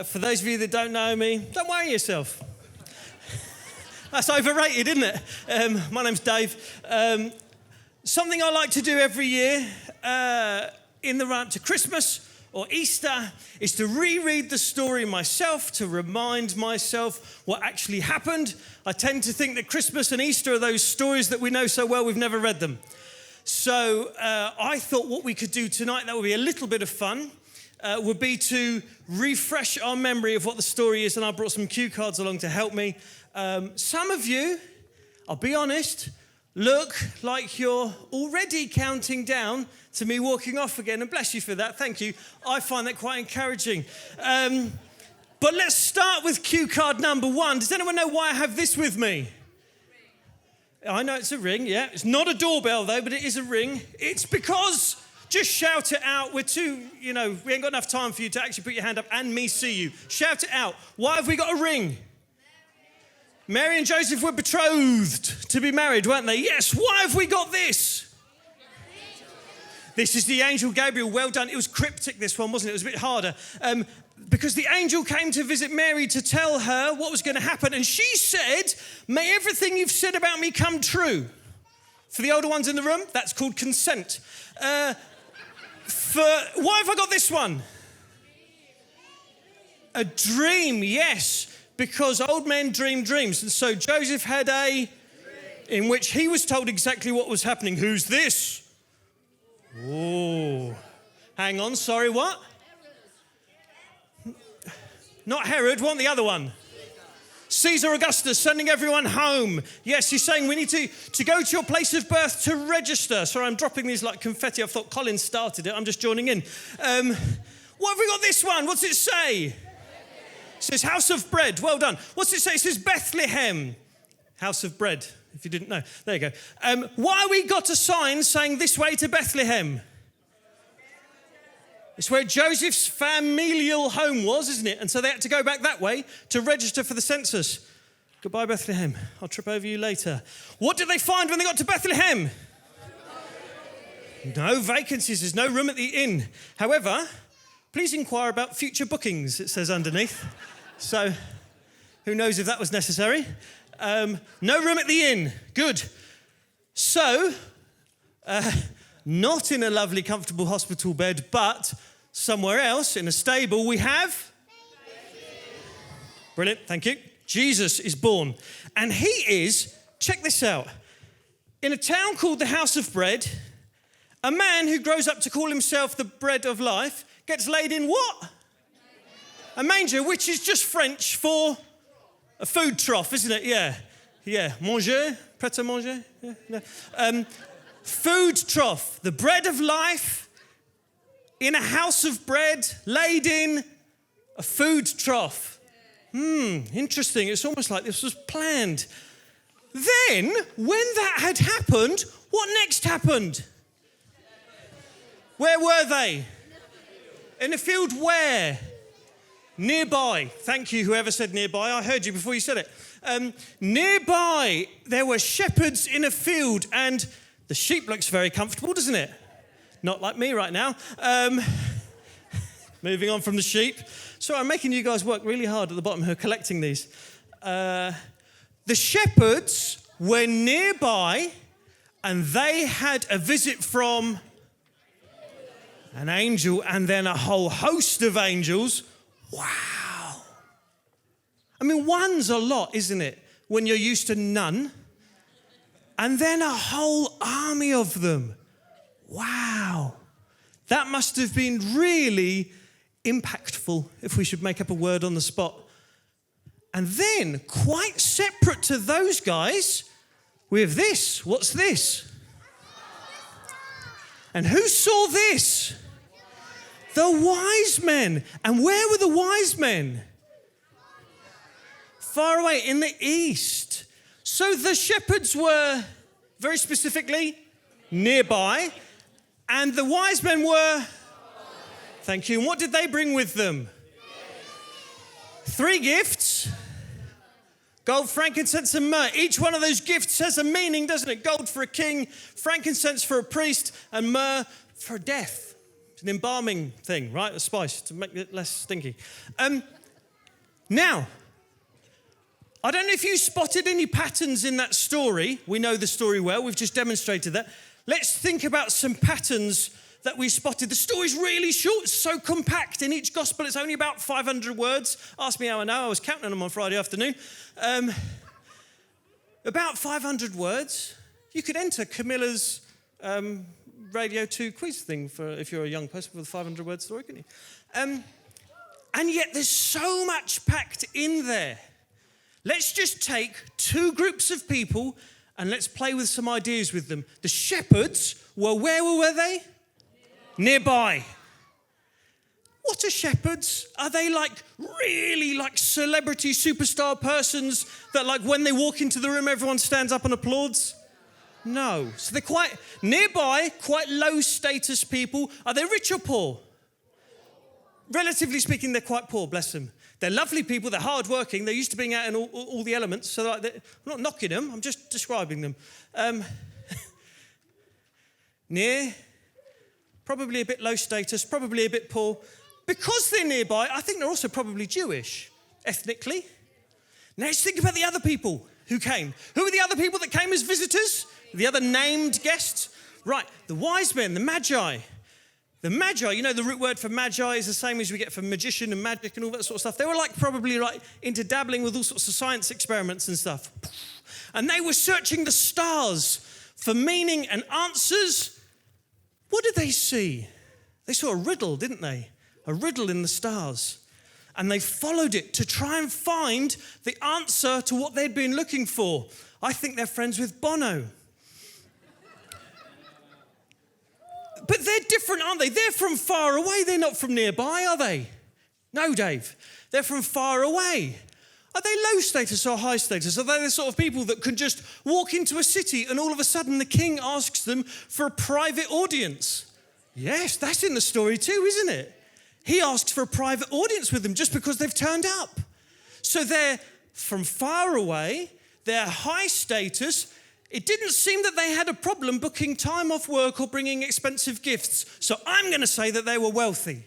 For those of you that don't know me, don't worry yourself. That's overrated, isn't it? My name's Dave. Something I like to do every year in the run to Christmas or Easter is to reread the story myself, to remind myself what actually happened. I tend to think that Christmas and Easter are those stories that we know so well we've never read them. So I thought what we could do tonight, that would be a little bit of fun, would be to refresh our memory of what the story is, and I brought some cue cards along to help me. Some of you, I'll be honest, look like you're already counting down to me walking off again, and bless you for that, thank you. I find that quite encouraging. But let's start with cue card number 1. Does anyone know why I have this with me? I know it's a ring, yeah. It's not a doorbell though, but it is a ring. It's because... Just shout it out. We ain't got enough time for you to actually put your hand up and me see you. Shout it out. Why have we got a ring? Mary and Joseph were betrothed to be married, weren't they? Yes. Why have we got this? This is the angel Gabriel. Well done. It was cryptic, this one, wasn't it? It was a bit harder. Because the angel came to visit Mary to tell her what was going to happen. And she said, may everything you've said about me come true. For the older ones in the room, that's called consent. Why have I got this one? A dream, yes, because old men dream dreams. And so Joseph had a dream in which he was told exactly what was happening. Who's this? Oh, hang on, sorry, what? Not Herod, want the other one? Caesar Augustus sending everyone home. Yes, he's saying we need to go to your place of birth to register. Sorry, I'm dropping these like confetti. I thought Colin started it. I'm just joining in. What have we got this one? What's it say? It says house of bread. Well done. What's it say? It says Bethlehem. House of bread, if you didn't know. There you go. Why we got a sign saying this way to Bethlehem? It's where Joseph's familial home was, isn't it? And so they had to go back that way to register for the census. Goodbye, Bethlehem. I'll trip over you later. What did they find when they got to Bethlehem? No vacancies. There's no room at the inn. However, please inquire about future bookings, it says underneath. So who knows if that was necessary. No room at the inn. Good. So... not in a lovely, comfortable hospital bed, but somewhere else, in a stable, we have... Brilliant, thank you. Jesus is born. And he is, check this out, in a town called the House of Bread, a man who grows up to call himself the bread of life gets laid in what? A manger, which is just French for a food trough, isn't it? Yeah. Manger, prêt à manger? Yeah, no. Food trough, the bread of life, in a house of bread, laid in a food trough. Interesting. It's almost like this was planned. Then, when that had happened, what next happened? Where were they? In a field where? Nearby. Thank you, whoever said nearby. I heard you before you said it. Nearby, there were shepherds in a field, and the sheep looks very comfortable, doesn't it? Not like me right now. Moving on from the sheep. So I'm making you guys work really hard at the bottom who are collecting these. The shepherds were nearby and they had a visit from an angel and then a whole host of angels. Wow. I mean, one's a lot, isn't it? When you're used to none. And then a whole army of them. Wow. That must have been really impactful, if we should make up a word on the spot. And then, quite separate to those guys, we have this. What's this? And who saw this? The wise men. And where were the wise men? Far away in the east. So the shepherds were, very specifically, nearby, and the wise men were, thank you, and what did they bring with them? 3 gifts, gold, frankincense, and myrrh. Each one of those gifts has a meaning, doesn't it? Gold for a king, frankincense for a priest, and myrrh for death. It's an embalming thing, right? A spice to make it less stinky. Now, I don't know if you spotted any patterns in that story. We know the story well. We've just demonstrated that. Let's think about some patterns that we spotted. The story's really short. It's so compact. In each gospel, it's only about 500 words. Ask me how I know. I was counting them on Friday afternoon. About 500 words. You could enter Camilla's Radio 2 quiz thing for if you're a young person with a 500-word story, couldn't you? And yet there's so much packed in there. Let's just take two groups of people and let's play with some ideas with them. The shepherds where were they? Nearby. What are shepherds? Are they like really like celebrity superstar persons that like when they walk into the room everyone stands up and applauds? No. So they're quite nearby, quite low status people. Are they rich or poor? Relatively speaking, they're quite poor, bless them. They're lovely people, they're hardworking, they're used to being out in all the elements, so like I'm not knocking them, I'm just describing them. Near, probably a bit low status, probably a bit poor. Because they're nearby, I think they're also probably Jewish, ethnically. Now let's think about the other people who came. Who are the other people that came as visitors? The other named guests? Right, the wise men, the magi. The magi, you know, the root word for magi is the same as we get for magician and magic and all that sort of stuff. They were like probably like into dabbling with all sorts of science experiments and stuff. And they were searching the stars for meaning and answers. What did they see? They saw a riddle, didn't they? A riddle in the stars. And they followed it to try and find the answer to what they'd been looking for. I think they're friends with Bono. But they're different, aren't they? They're from far away. They're not from nearby, are they? No, Dave. They're from far away. Are they low status or high status? Are they the sort of people that can just walk into a city and all of a sudden the king asks them for a private audience? Yes, that's in the story too, isn't it? He asks for a private audience with them just because they've turned up. So they're from far away. They're high status. It didn't seem that they had a problem booking time off work or bringing expensive gifts. So I'm going to say that they were wealthy.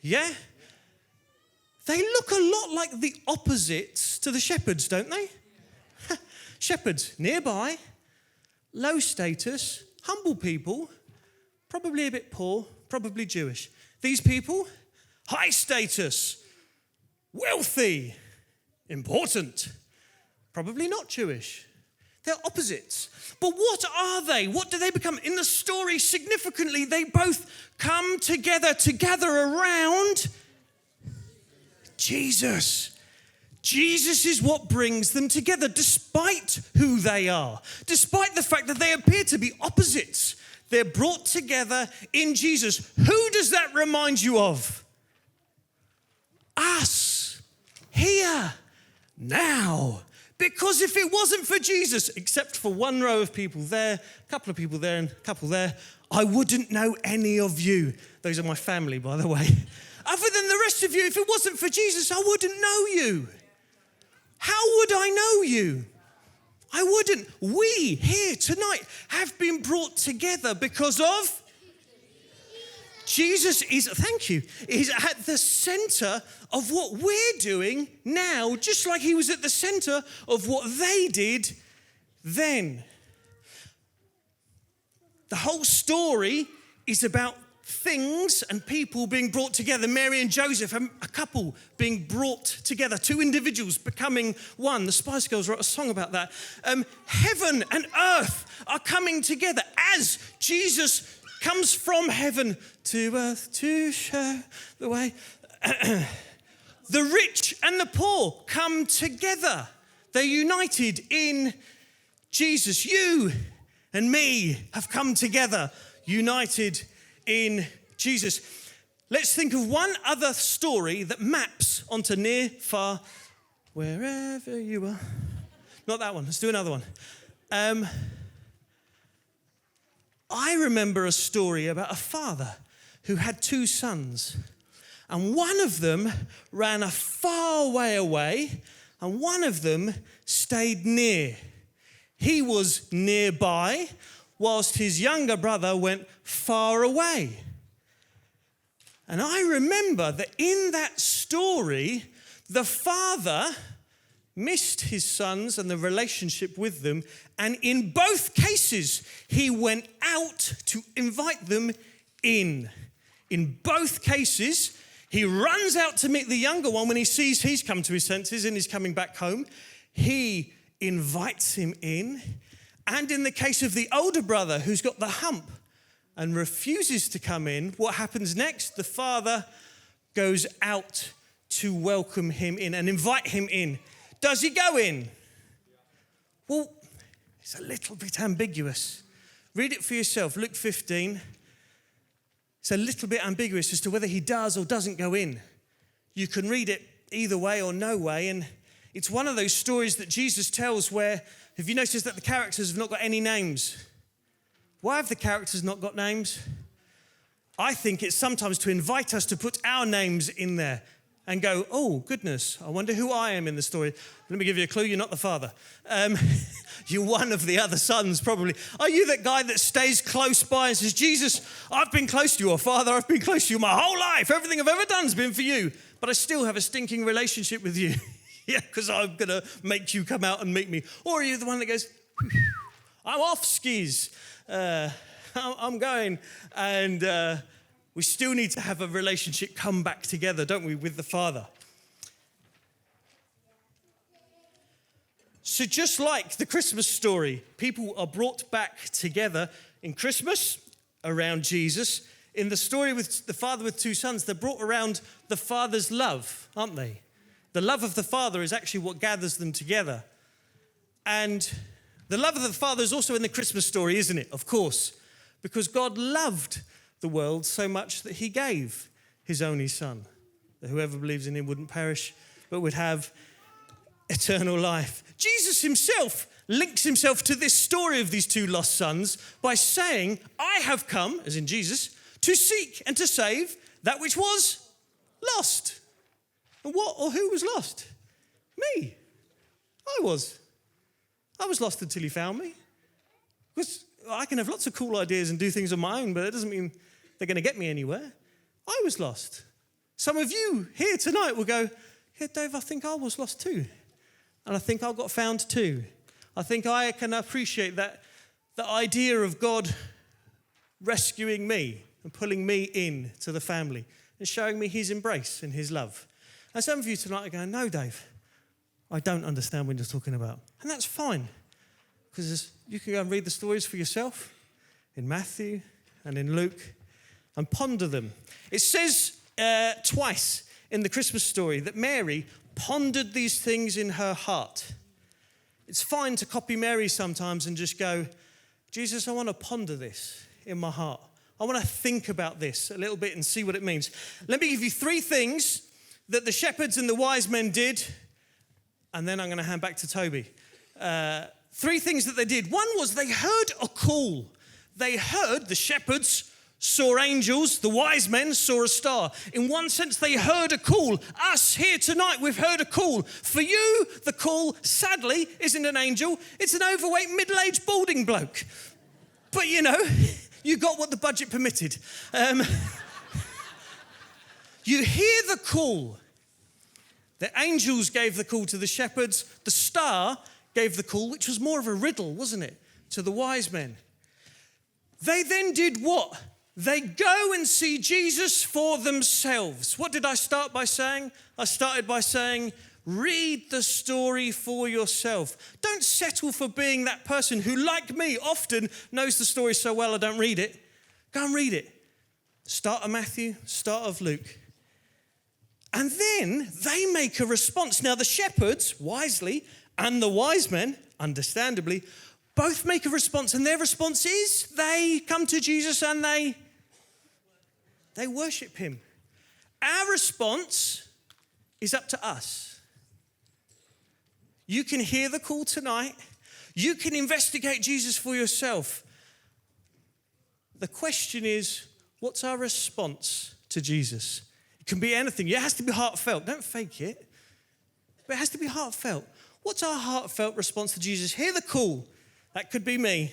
Yeah? They look a lot like the opposites to the shepherds, don't they? Shepherds, nearby, low status, humble people, probably a bit poor, probably Jewish. These people, high status, wealthy, important, probably not Jewish. They're opposites. But what are they? What do they become? In the story, significantly, they both come together to gather around Jesus. Jesus is what brings them together, despite who they are, despite the fact that they appear to be opposites. They're brought together in Jesus. Who does that remind you of? Us. Here. Now. Because if it wasn't for Jesus, except for one row of people there, a couple of people there and a couple there, I wouldn't know any of you. Those are my family, by the way. Other than the rest of you, if it wasn't for Jesus, I wouldn't know you. How would I know you? I wouldn't. We here tonight have been brought together because of Jesus is at the center of what we're doing now, just like he was at the center of what they did then. The whole story is about things and people being brought together. Mary and Joseph, a couple being brought together, two individuals becoming one. The Spice Girls wrote a song about that. Heaven and earth are coming together as Jesus comes from heaven to earth to show the way. The rich and the poor come together. They're united in Jesus. You and me have come together, united in Jesus. Let's think of one other story that maps onto near, far, wherever you are. Not that one. Let's do another one. I remember a story about a father who had two sons. And one of them ran a far way away, and one of them stayed near. He was nearby, whilst his younger brother went far away. And I remember that in that story, The father missed his sons and the relationship with them, and in both cases, he went out to invite them in. In both cases, he runs out to meet the younger one when he sees he's come to his senses and he's coming back home. He invites him in. And in the case of the older brother who's got the hump and refuses to come in, what happens next? The father goes out to welcome him in and invite him in. Does he go in? Well, it's a little bit ambiguous. Read it for yourself, Luke 15. It's a little bit ambiguous as to whether he does or doesn't go in. You can read it either way or no way, and it's one of those stories that Jesus tells where, have you noticed that the characters have not got any names? Why have the characters not got names? I think it's sometimes to invite us to put our names in there and go, oh, goodness, I wonder who I am in the story. Let me give you a clue, you're not the father. You're one of the other sons, probably. Are you that guy that stays close by and says, Jesus, I've been close to you, or Father, I've been close to you my whole life. Everything I've ever done has been for you, but I still have a stinking relationship with you. Yeah, because I'm going to make you come out and meet me. Or are you the one that goes, I'm off skis. I'm going, and we still need to have a relationship come back together, don't we, with the Father? So just like the Christmas story, people are brought back together in Christmas around Jesus. In the story with the father with two sons, they're brought around the Father's love, aren't they? The love of the Father is actually what gathers them together. And the love of the Father is also in the Christmas story, isn't it? Of course, because God loved the world so much that he gave his only son, that whoever believes in him wouldn't perish, but would have eternal life. Jesus himself links himself to this story of these two lost sons by saying, I have come, as in Jesus, to seek and to save that which was lost. And what or who was lost? Me. I was lost until he found me. Because I can have lots of cool ideas and do things on my own, but that doesn't mean they're going to get me anywhere. I was lost. Some of you here tonight will go, yeah, Dave, I think I was lost too. And I think I got found too. I think I can appreciate that the idea of God rescuing me and pulling me in to the family and showing me his embrace and his love. And some of you tonight are going, no, Dave, I don't understand what you're talking about. And that's fine, because you can go and read the stories for yourself in Matthew and in Luke and ponder them. It says twice in the Christmas story that Mary pondered these things in her heart. It's fine to copy Mary sometimes and just go, Jesus, I want to ponder this in my heart. I want to think about this a little bit and see what it means. Let me give you three things that the shepherds and the wise men did, and then I'm going to hand back to Toby. Three things that they did. One was they heard a call. They heard, the shepherds saw angels, the wise men saw a star. In one sense, they heard a call. Us here tonight, we've heard a call. For you, the call, sadly, isn't an angel. It's an overweight, middle-aged, balding bloke. But, you know, you got what the budget permitted. You hear the call. The angels gave the call to the shepherds. The star gave the call, which was more of a riddle, wasn't it, to the wise men. They then did what? They go and see Jesus for themselves. What did I start by saying? I started by saying, read the story for yourself. Don't settle for being that person who, like me, often knows the story so well I don't read it. Go and read it. Start of Matthew, start of Luke. And then they make a response. Now the shepherds, wisely, and the wise men, understandably, both make a response, and their response is they come to Jesus and they worship him. Our response is up to us. You can hear the call tonight. You can investigate Jesus for yourself. The question is, what's our response to Jesus? It can be anything. It has to be heartfelt. Don't fake it. But it has to be heartfelt. What's our heartfelt response to Jesus? Hear the call. That could be me.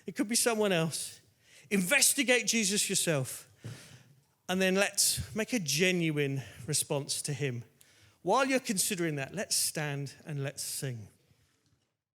It could be someone else. Investigate Jesus yourself. And then let's make a genuine response to him. While you're considering that, let's stand and let's sing.